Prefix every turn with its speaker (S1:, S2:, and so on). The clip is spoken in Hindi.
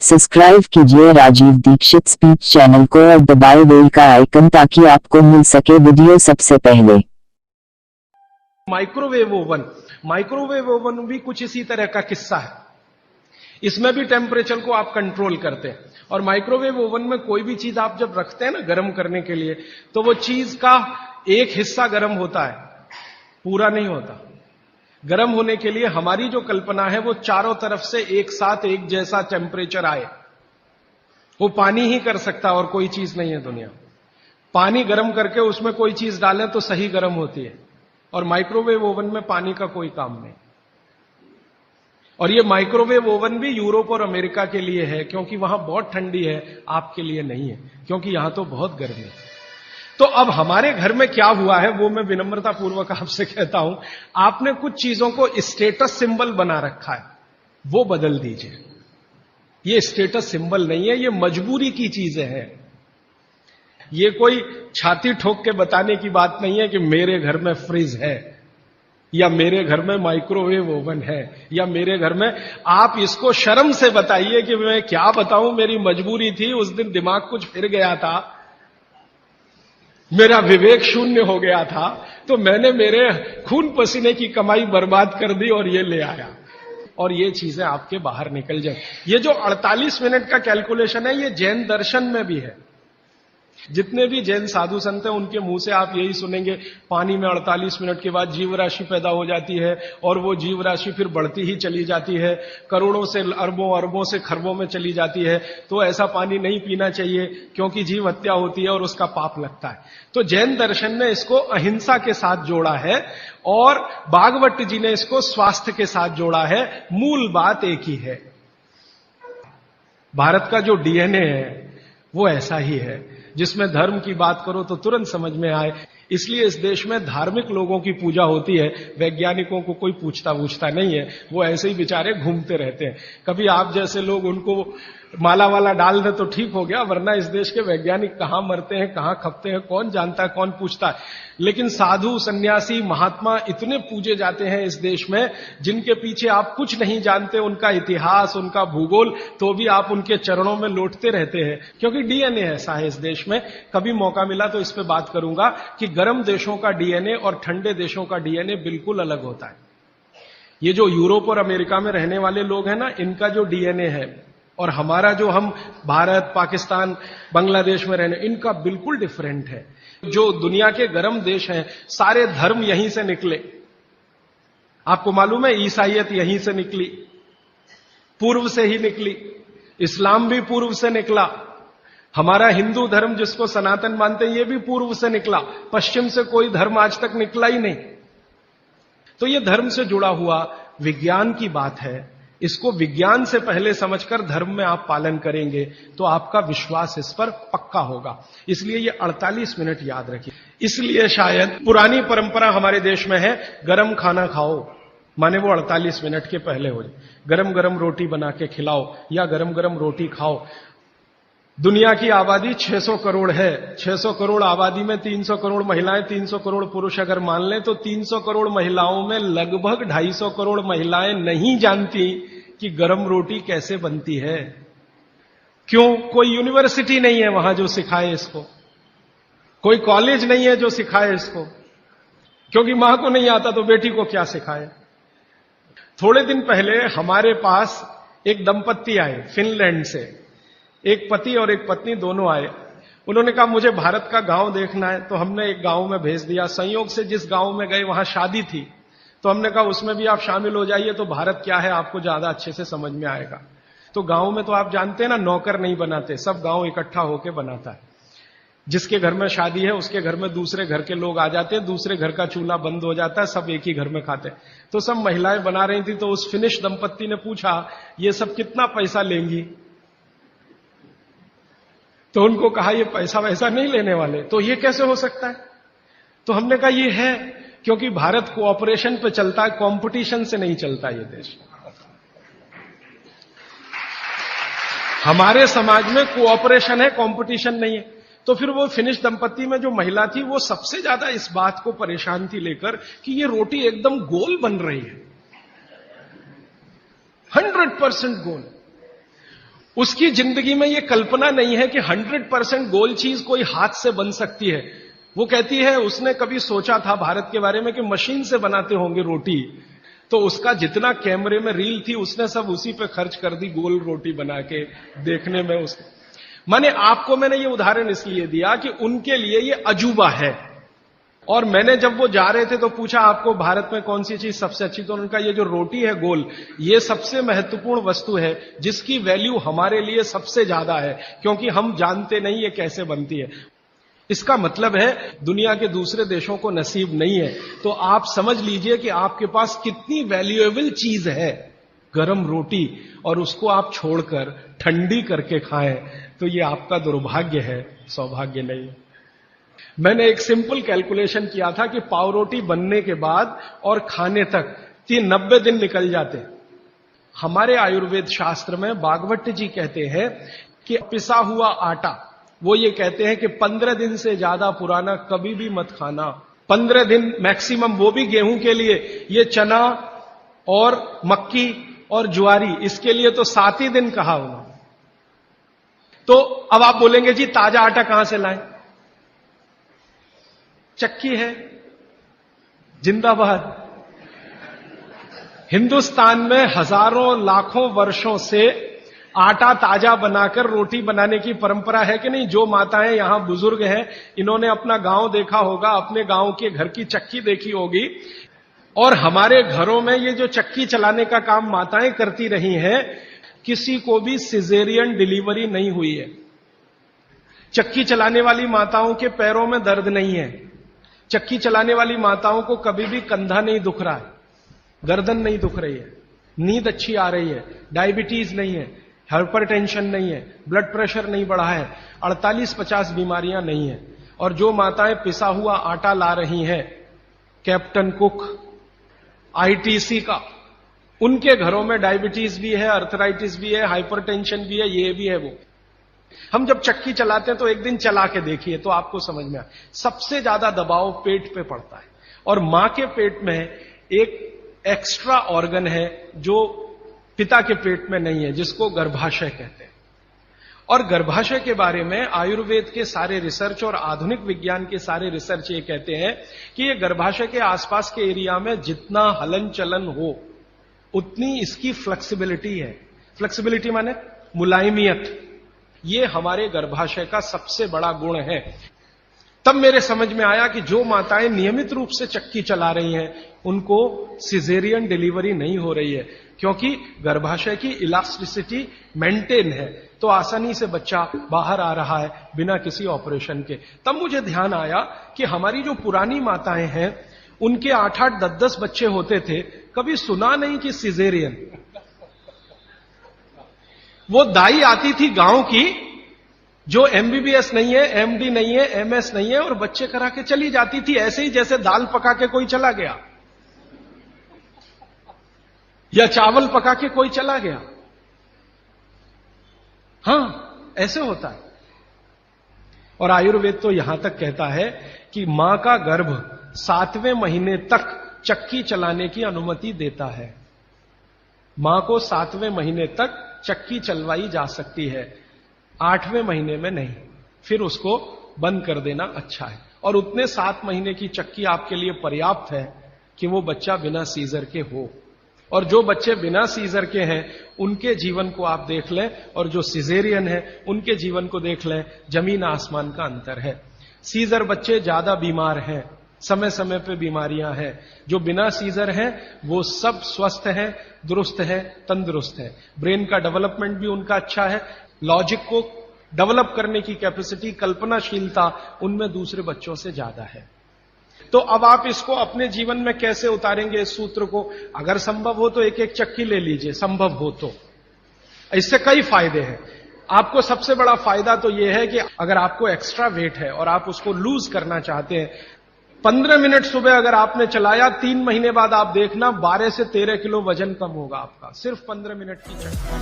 S1: सब्सक्राइब कीजिए राजीव दीक्षित स्पीच चैनल को और दबाएं बेल का आइकन ताकि आपको मिल सके वीडियो सबसे पहले।
S2: माइक्रोवेव ओवन भी कुछ इसी तरह का किस्सा है। इसमें भी टेम्परेचर को आप कंट्रोल करते हैं और माइक्रोवेव ओवन में कोई भी चीज आप जब रखते हैं ना गर्म करने के लिए, तो वो चीज का एक हिस्सा गर्म होता है, पूरा नहीं होता। गर्म होने के लिए हमारी जो कल्पना है वो चारों तरफ से एक साथ एक जैसा टेम्परेचर आए, वो पानी ही कर सकता और कोई चीज नहीं है दुनिया। पानी गर्म करके उसमें कोई चीज डालें तो सही गर्म होती है, और माइक्रोवेव ओवन में पानी का कोई काम नहीं। और ये माइक्रोवेव ओवन भी यूरोप और अमेरिका के लिए है, क्योंकि वहां बहुत ठंडी है, आपके लिए नहीं है, क्योंकि यहां तो बहुत गर्मी है। तो अब हमारे घर में क्या हुआ है वो मैं विनम्रता पूर्वक आपसे कहता हूं, आपने कुछ चीजों को स्टेटस सिंबल बना रखा है, वो बदल दीजिए। ये स्टेटस सिंबल नहीं है, ये मजबूरी की चीजें हैं। ये कोई छाती ठोक के बताने की बात नहीं है कि मेरे घर में फ्रिज है, या मेरे घर में माइक्रोवेव ओवन है, या मेरे घर में। आप इसको शर्म से बताइए कि मैं क्या बताऊं, मेरी मजबूरी थी, उस दिन दिमाग कुछ फिर गया था, मेरा विवेक शून्य हो गया था, तो मैंने मेरे खून पसीने की कमाई बर्बाद कर दी और ये ले आया। और ये चीजें आपके बाहर निकल जाए। ये जो 48 मिनट का कैलकुलेशन है, ये जैन दर्शन में भी है। जितने भी जैन साधु संत हैं उनके मुंह से आप यही सुनेंगे, पानी में 48 मिनट के बाद जीव राशि पैदा हो जाती है और वो जीव राशि फिर बढ़ती ही चली जाती है, करोड़ों से अरबों, अरबों से खरबों में चली जाती है। तो ऐसा पानी नहीं पीना चाहिए, क्योंकि जीव हत्या होती है और उसका पाप लगता है। तो जैन दर्शन ने इसको अहिंसा के साथ जोड़ा है और भागवत जी ने इसको स्वास्थ्य के साथ जोड़ा है। मूल बात एक ही है। भारत का जो डीएनए है वो ऐसा ही है, जिसमें धर्म की बात करो तो तुरंत समझ में आए। इसलिए इस देश में धार्मिक लोगों की पूजा होती है, वैज्ञानिकों को कोई पूछता नहीं है, वो ऐसे ही बेचारे घूमते रहते हैं। कभी आप जैसे लोग उनको माला वाला डाल दे तो ठीक हो गया, वरना इस देश के वैज्ञानिक कहां मरते हैं, कहां खपते हैं, कौन जानता है, कौन पूछता है। लेकिन साधु, सन्यासी, महात्मा इतने पूजे जाते हैं इस देश में, जिनके पीछे आप कुछ नहीं जानते, उनका इतिहास, उनका भूगोल, तो भी आप उनके चरणों में लौटते रहते हैं, क्योंकि डीएनए ऐसा है इस देश में। कभी मौका मिला तो इस पे बात करूंगा कि गर्म देशों का डीएनए और ठंडे देशों का डीएनए बिल्कुल अलग होता है। ये जो यूरोप और अमेरिका में रहने वाले लोग हैं ना, इनका जो डीएनए है और हमारा जो हम भारत, पाकिस्तान, बांग्लादेश में रहने, इनका बिल्कुल डिफरेंट है। जो दुनिया के गर्म देश हैं, सारे धर्म यहीं से निकले। आपको मालूम है, ईसाईयत यहीं से निकली, पूर्व से ही निकली। इस्लाम भी पूर्व से निकला। हमारा हिंदू धर्म, जिसको सनातन मानते हैं, ये भी पूर्व से निकला। पश्चिम से कोई धर्म आज तक निकला ही नहीं। तो ये धर्म से जुड़ा हुआ विज्ञान की बात है। इसको विज्ञान से पहले समझकर धर्म में आप पालन करेंगे तो आपका विश्वास इस पर पक्का होगा। इसलिए ये 48 मिनट याद रखिए। इसलिए शायद पुरानी परंपरा हमारे देश में है, गरम खाना खाओ, माने वो 48 मिनट के पहले हो जाए। गरम गरम रोटी बना के खिलाओ या गरम गरम रोटी खाओ। दुनिया की आबादी 600 करोड़ है। 600 करोड़ आबादी में 300 करोड़ महिलाएं, 300 करोड़ पुरुष अगर मान लें, तो 300 करोड़ महिलाओं में लगभग 250 करोड़ महिलाएं नहीं जानती कि गरम रोटी कैसे बनती है। क्यों? कोई यूनिवर्सिटी नहीं है वहां जो सिखाए इसको, कोई कॉलेज नहीं है जो सिखाए इसको, क्योंकि मां को नहीं आता तो बेटी को क्या सिखाए। थोड़े दिन पहले हमारे पास एक दंपत्ति आए फिनलैंड से, एक पति और एक पत्नी दोनों आए। उन्होंने कहा मुझे भारत का गांव देखना है, तो हमने एक गांव में भेज दिया। संयोग से जिस गांव में गए वहां शादी थी, तो हमने कहा उसमें भी आप शामिल हो जाइए, तो भारत क्या है आपको ज्यादा अच्छे से समझ में आएगा। तो गांव में तो आप जानते हैं ना, नौकर नहीं बनाते, सब गांव इकट्ठा होकर बनाता है। जिसके घर में शादी है उसके घर में दूसरे घर के लोग आ जाते हैं, दूसरे घर का चूल्हा बंद हो जाता है, सब एक ही घर में खाते हैं। तो सब महिलाएं बना रही थी, तो उस फिनिश दंपत्ति ने पूछा ये सब कितना पैसा लेंगी। तो उनको कहा ये पैसा वैसा नहीं लेने वाले। तो ये कैसे हो सकता है? तो हमने कहा ये है क्योंकि भारत कोऑपरेशन पे चलता है, कंपटीशन से नहीं चलता ये देश। हमारे समाज में कोऑपरेशन है, कंपटीशन नहीं है। तो फिर वो फिनिश दंपत्ति में जो महिला थी, वो सबसे ज्यादा इस बात को परेशान थी लेकर कि ये रोटी एकदम गोल बन रही है, 100% गोल। उसकी जिंदगी में ये कल्पना नहीं है कि 100% गोल चीज कोई हाथ से बन सकती है। वो कहती है उसने कभी सोचा था भारत के बारे में कि मशीन से बनाते होंगे रोटी, तो उसका जितना कैमरे में रील थी उसने सब उसी पे खर्च कर दी, गोल रोटी बना के देखने में। मैंने ये उदाहरण इसलिए दिया कि उनके लिए ये अजूबा है। और मैंने जब वो जा रहे थे तो पूछा आपको भारत में कौन सी चीज सबसे अच्छी, तो उनका ये जो रोटी है गोल, ये सबसे महत्वपूर्ण वस्तु है जिसकी वैल्यू हमारे लिए सबसे ज्यादा है, क्योंकि हम जानते नहीं ये कैसे बनती है। इसका मतलब है दुनिया के दूसरे देशों को नसीब नहीं है। तो आप समझ लीजिए कि आपके पास कितनी वैल्यूएबल चीज है गरम रोटी, और उसको आप छोड़कर ठंडी करके खाएं तो ये आपका दुर्भाग्य है, सौभाग्य नहीं। मैंने एक सिंपल कैलकुलेशन किया था कि पाव रोटी बनने के बाद और खाने तक 90 दिन निकल जाते। हमारे आयुर्वेद शास्त्र में भागवत जी कहते हैं कि पिसा हुआ आटा, वो ये कहते हैं कि 15 दिन से ज्यादा पुराना कभी भी मत खाना। 15 दिन मैक्सिमम, वो भी गेहूं के लिए। ये चना और मक्की और ज्वारी, इसके लिए तो 7 ही दिन कहा उन्होंने। तो अब आप बोलेंगे जी ताजा आटा कहां से लाएं? चक्की है, जिंदाबाद। हिंदुस्तान में हजारों लाखों वर्षों से आटा ताजा बनाकर रोटी बनाने की परंपरा है कि नहीं? जो माताएं यहां बुजुर्ग हैं, इन्होंने अपना गांव देखा होगा, अपने गांव के घर की चक्की देखी होगी। और हमारे घरों में ये जो चक्की चलाने का काम माताएं करती रही हैं, किसी को भी सिजेरियन डिलीवरी नहीं हुई है। चक्की चलाने वाली माताओं के पैरों में दर्द नहीं है। चक्की चलाने वाली माताओं को कभी भी कंधा नहीं दुख रहा है, गर्दन नहीं दुख रही है, नींद अच्छी आ रही है, डायबिटीज नहीं है, हाइपरटेंशन नहीं है, ब्लड प्रेशर नहीं बढ़ा है, 48-50 बीमारियां नहीं है। और जो माताएं पिसा हुआ आटा ला रही हैं, कैप्टन कुक, आईटीसी का, उनके घरों में डायबिटीज भी है, अर्थराइटिस भी है, हाइपरटेंशन भी है, ये भी है वो। हम जब चक्की चलाते हैं तो एक दिन चला के देखिए तो आपको समझ में आए, सबसे ज्यादा दबाव पेट पे पड़ता है। और मां के पेट में एक एक्स्ट्रा ऑर्गन है जो पिता के पेट में नहीं है, जिसको गर्भाशय कहते हैं। और गर्भाशय के बारे में आयुर्वेद के सारे रिसर्च और आधुनिक विज्ञान के सारे रिसर्च ये कहते हैं कि ये गर्भाशय के आसपास के एरिया में जितना हलन चलन हो उतनी इसकी फ्लेक्सिबिलिटी है। फ्लेक्सिबिलिटी माने मुलायमियत। ये हमारे गर्भाशय का सबसे बड़ा गुण है। तब मेरे समझ में आया कि जो माताएं नियमित रूप से चक्की चला रही हैं उनको सिजेरियन डिलीवरी नहीं हो रही है, क्योंकि गर्भाशय की इलास्टिसिटी मेंटेन है, तो आसानी से बच्चा बाहर आ रहा है बिना किसी ऑपरेशन के। तब मुझे ध्यान आया कि हमारी जो पुरानी माताएं हैं उनके 8-8, 10-10 बच्चे होते थे, कभी सुना नहीं कि सिजेरियन। वो दाई आती थी गांव की, जो एमबीबीएस नहीं है, एमडी नहीं है, एमएस नहीं है, और बच्चे करा के चली जाती थी, ऐसे ही जैसे दाल पका के कोई चला गया या चावल पका के कोई चला गया। हां, ऐसे होता है। और आयुर्वेद तो यहां तक कहता है कि मां का गर्भ 7वें महीने तक चक्की चलाने की अनुमति देता है। मां को 7वें महीने तक चक्की चलवाई जा सकती है, 8वें महीने में नहीं, फिर उसको बंद कर देना अच्छा है। और उतने 7 महीने की चक्की आपके लिए पर्याप्त है कि वो बच्चा बिना सीजर के हो। और जो बच्चे बिना सीजर के हैं उनके जीवन को आप देख लें, और जो सिजेरियन है उनके जीवन को देख लें, जमीन आसमान का अंतर है। सीजर बच्चे ज्यादा बीमार हैं, समय समय पे बीमारियां हैं। जो बिना सीजर हैं वो सब स्वस्थ हैं, दुरुस्त हैं, तंदुरुस्त हैं। ब्रेन का डेवलपमेंट भी उनका अच्छा है, लॉजिक को डेवलप करने की कैपेसिटी, कल्पनाशीलता उनमें दूसरे बच्चों से ज्यादा है। तो अब आप इसको अपने जीवन में कैसे उतारेंगे इस सूत्र को? अगर संभव हो तो एक एक चक्की ले लीजिए, संभव हो तो। इससे कई फायदे हैं। आपको सबसे बड़ा फायदा तो यह है कि अगर आपको एक्स्ट्रा वेट है और आप उसको लूज करना चाहते हैं, 15 मिनट सुबह अगर आपने चलाया, 3 महीने बाद आप देखना 12 से 13 किलो वजन कम होगा आपका, सिर्फ 15 मिनट की चक्की।